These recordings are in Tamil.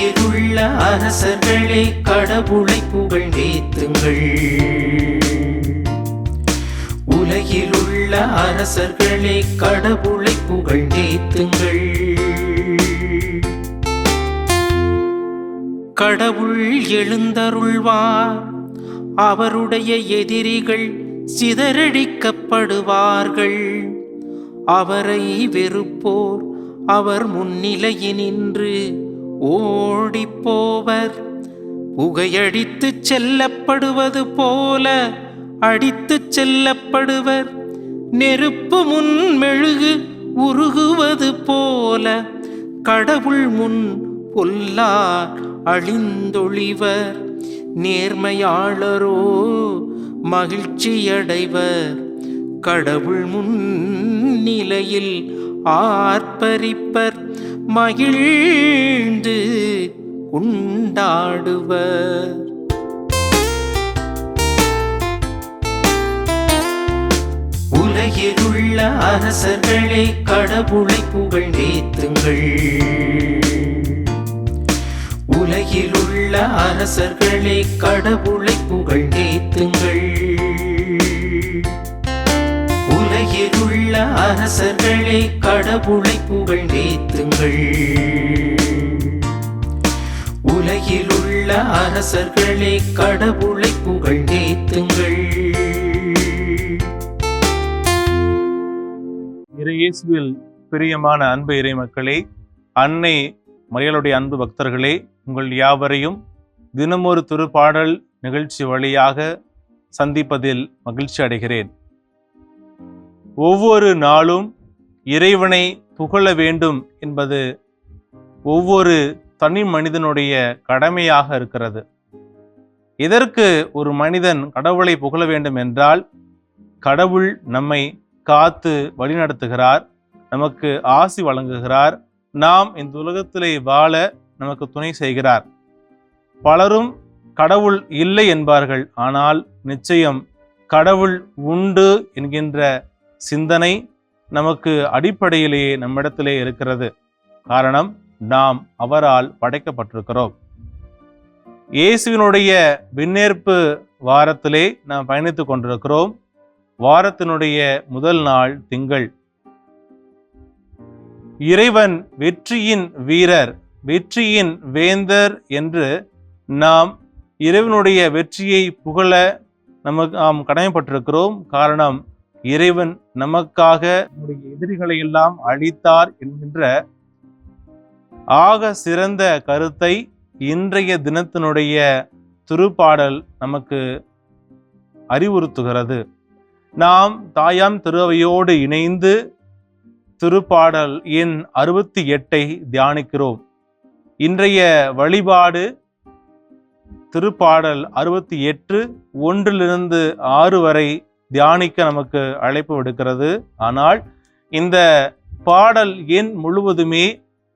உலகிலுள்ள அரசர்களே கடவுளை புகழ்ந்தேத்துங்கள். உலகிலுள்ள அரசர்களே கடவுளை புகழ்ந்தேத்துங்கள். கடவுள் எழுந்தருள்வார், அவருடைய எதிரிகள் சிதறடிக்கப்படுவார்கள். அவரை வெறுப்போர் அவர் முன்னிலையினின்று ஓடிப்போவர். புகையடித்துச் செல்லப்படுவது போல அடித்துச் செல்லப்படுவர். நெருப்பு முன் மெழுகு உருகுவது போல கடவுள் முன் பொல்லார் அழிந்தொழிவர். நேர்மையாளரோ மகிழ்ச்சியடைவர். கடவுள் முன்னிலையில் ஆர்ப்பரிப்பர், மகிழ்ந்து கொண்டாடுவர். உலகிலுள்ள அரசர்களே கடவுளை புகழ்ந்தேத்துங்கள். உலகிலுள்ள அரசர்களே கடவுளை புகழ்ந்தேத்துங்கள். உலகிலுள்ள அரசர்களே கடவுளை புகழ்ந்தேத்துங்கள். உலகிலுள்ள அரசர்களே கடவுளை புகழ்ந்தேத்துங்கள். இயேசுவில் பிரியமான அன்பு இறை மக்களே, அன்னை மரியாளுடைய அன்பு பக்தர்களே, உங்கள் யாவரையும் தினமொரு திருப்பாடல் நிகழ்ச்சி வழியாக சந்திப்பதில் மகிழ்ச்சி அடைகிறேன். ஒவ்வொரு நாளும் இறைவனை புகழ வேண்டும் என்பது ஒவ்வொரு தனி மனிதனுடைய கடமையாக இருக்கிறது. இதற்கு ஒரு மனிதன் கடவுளை புகழ வேண்டும் என்றால், கடவுள் நம்மை காத்து வழிநடத்துகிறார், நமக்கு ஆசி வழங்குகிறார், நாம் இந்த உலகத்திலே வாழ நமக்கு துணை செய்கிறார். பலரும் கடவுள் இல்லை என்பார்கள். ஆனால் நிச்சயம் கடவுள் உண்டு என்கின்ற சிந்தனை நமக்கு அடிப்படையிலேயே நம்மிடத்திலே இருக்கிறது. காரணம், நாம் அவரால் படைக்கப்பட்டிருக்கிறோம். இயேசுவினுடைய விண்ணேற்பு வாரத்திலே நாம் பயணித்துக் கொண்டிருக்கிறோம். வாரத்தினுடைய முதல் நாள் திங்கள். இறைவன் வெற்றியின் வீரர், வெற்றியின் வேந்தர் என்று நாம் இறைவனுடைய வெற்றியை புகழ நாம் கடமைப்பட்டிருக்கிறோம். காரணம், இறைவன் நமக்காக நம்முடைய எதிரிகளை எல்லாம் அழித்தார் என்கின்ற ஆக சிறந்த கருத்தை இன்றைய தினத்தினுடைய திருப்பாடல் நமக்கு அறிவுறுத்துகிறது. நாம் தாயாம் திருவையோடு இணைந்து திருப்பாடல் எண் 68 தியானிக்கிறோம். இன்றைய வழிபாடு திருப்பாடல் 68 1 6 வரை தியானிக்க நமக்கு அழைப்பு விடுக்கிறது. ஆனால் இந்த பாடல் எண் முழுவதுமே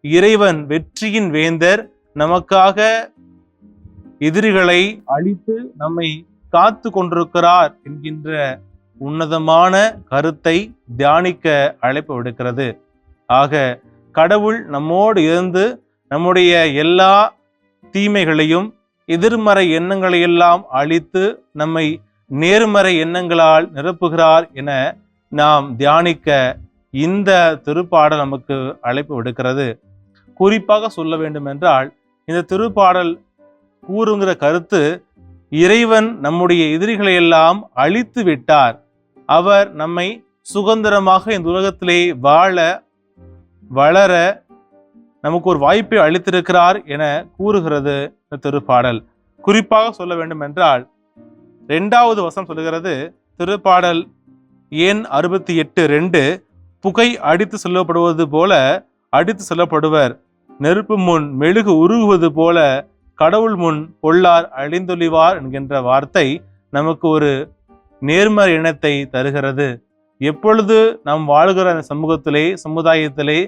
இறைவன் வெற்றியின் வேந்தர், நமக்காக எதிரிகளை அழித்து நம்மை காத்து கொண்டிருக்கிறார் என்கின்ற உன்னதமான கருத்தை தியானிக்க அழைப்பு விடுக்கிறது. ஆக கடவுள் நம்மோடு இருந்து நம்முடைய எல்லா தீமைகளையும் எதிர்மறை எண்ணங்களையெல்லாம் அழித்து நம்மை நேர்மறை எண்ணங்களால் நிரப்புகிறார் என நாம் தியானிக்க இந்த திருப்பாடல் நமக்கு அழைப்பு விடுக்கிறது. குறிப்பாக சொல்ல வேண்டும் என்றால், இந்த திருப்பாடல் கூறுகிற கருத்து, இறைவன் நம்முடைய எதிரிகளை எல்லாம் அழித்து விட்டார், அவர் நம்மை சுதந்திரமாக இந்த உலகத்திலே வாழ வளர நமக்கு ஒரு வாய்ப்பை அளித்திருக்கிறார் என கூறுகிறது இந்த திருப்பாடல். குறிப்பாக சொல்ல வேண்டும் என்றால், 2வது வசனம் சொல்லுகிறது, திருப்பாடல் எண் 68:2, புகை அடித்து செல்லப்படுவது போல அடித்து செல்லப்படுவர், நெருப்பு முன் மெழுகு உருகுவது போல கடவுள் முன் பொல்லார் அழிந்தொழிவார் என்கின்ற வார்த்தை நமக்கு ஒரு நேர்மறை எண்ணத்தை தருகிறது. எப்பொழுது நாம் வாழ்கிற சமூகத்திலே சமுதாயத்திலே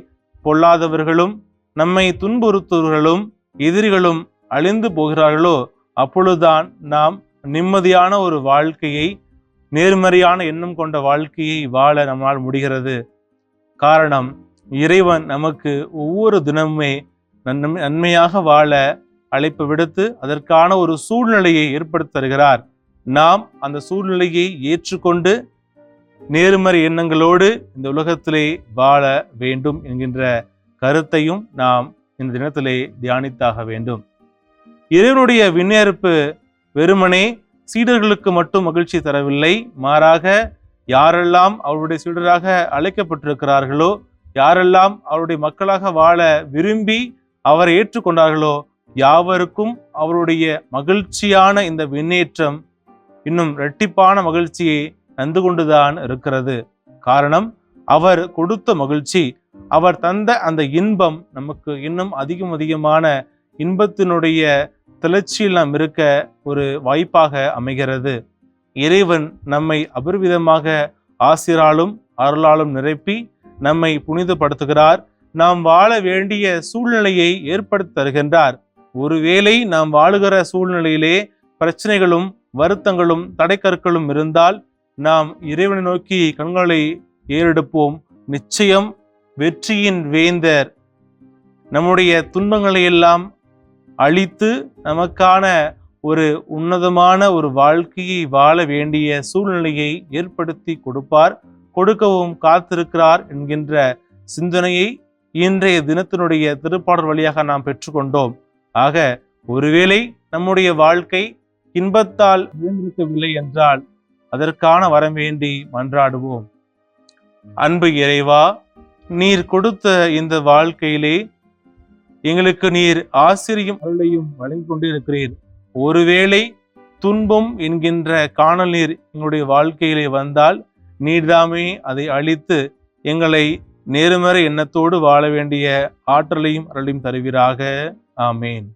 பொல்லாதவர்களும் நம்மை துன்புறுத்துவர்களும் எதிரிகளும் அழிந்து போகிறார்களோ, அப்பொழுதுதான் நாம் நிம்மதியான ஒரு வாழ்க்கையை, நேர்மறையான எண்ணம் கொண்ட வாழ்க்கையை வாழ நம்மால் முடிகிறது. காரணம், இறைவன் நமக்கு ஒவ்வொரு தினமுமே நன்மையாக வாழ அழைப்பு விடுத்து அதற்கான ஒரு சூழ்நிலையை ஏற்படுத்தி தருகிறார். நாம் அந்த சூழ்நிலையை ஏற்றுக்கொண்டு நேர்மறை எண்ணங்களோடு இந்த உலகத்திலே வாழ வேண்டும் என்கின்ற கருத்தையும் நாம் இந்த தினத்திலே தியானித்தாக வேண்டும். இறைவனுடைய விண்ணேற்பு வெறுமனே சீடர்களுக்கு மட்டும் மகிழ்ச்சி தரவில்லை, மாறாக யாரெல்லாம் அவருடைய சீடராக அழைக்கப்பட்டிருக்கிறார்களோ, யாரெல்லாம் அவருடைய மக்களாக வாழ விரும்பி அவரை ஏற்றுக்கொண்டார்களோ யாவருக்கும் அவருடைய மகிழ்ச்சியான இந்த விண்ணேற்றம் இன்னும் இரட்டிப்பான மகிழ்ச்சியை தந்து கொண்டுதான் இருக்கிறது. காரணம், அவர் கொடுத்த மகிழ்ச்சி, அவர் தந்த அந்த இன்பம் நமக்கு இன்னும் அதிகமான இன்பத்தினுடைய திளர்ச்சியில் நாம் இருக்க ஒரு வாய்ப்பாக அமைகிறது. இறைவன் நம்மை அபரிவிதமாக ஆசிராலும் அருளாலும் நிரப்பி நம்மை புனிதப்படுத்துகிறார். நாம் வாழ வேண்டிய சூழ்நிலையை ஏற்படுத்தி தருகின்றார். ஒருவேளை நாம் வாழுகிற சூழ்நிலையிலே பிரச்சனைகளும் வருத்தங்களும் தடைக்கற்களும் இருந்தால் நாம் இறைவனை நோக்கி கண்களை ஏறெடுப்போம். நிச்சயம் வெற்றியின் வேந்தர் நம்முடைய துன்பங்களை எல்லாம் அழித்து நமக்கான ஒரு உன்னதமான ஒரு வாழ்க்கையை வாழ வேண்டிய சூழ்நிலையை ஏற்படுத்தி கொடுப்பார், கொடுக்கவும் காத்திருக்கிறார் என்கின்ற சிந்தனையை இன்றைய தினத்தினுடைய திருப்பாடல் வழியாக நாம் பெற்றுக்கொண்டோம். ஆக ஒருவேளை நம்முடைய வாழ்க்கை இன்பத்தால் இயந்திருக்கவில்லை என்றால் அதற்கான வரம் வேண்டி மன்றாடுவோம். அன்பு இறைவா, நீர் கொடுத்த இந்த வாழ்க்கையிலே எங்களுக்கு நீர் ஆசிரியும் அருளையும் வழங்கி கொண்டிருக்கிறீர். ஒருவேளை துன்பம் என்கின்ற காணல் நீர் எங்களுடைய வாழ்க்கையிலே வந்தால் நீர்தாமே அதை அழித்து எங்களை நேர்மறை எண்ணத்தோடு வாழ வேண்டிய ஆற்றலையும் அருளையும் தருவீராக. ஆமேன்.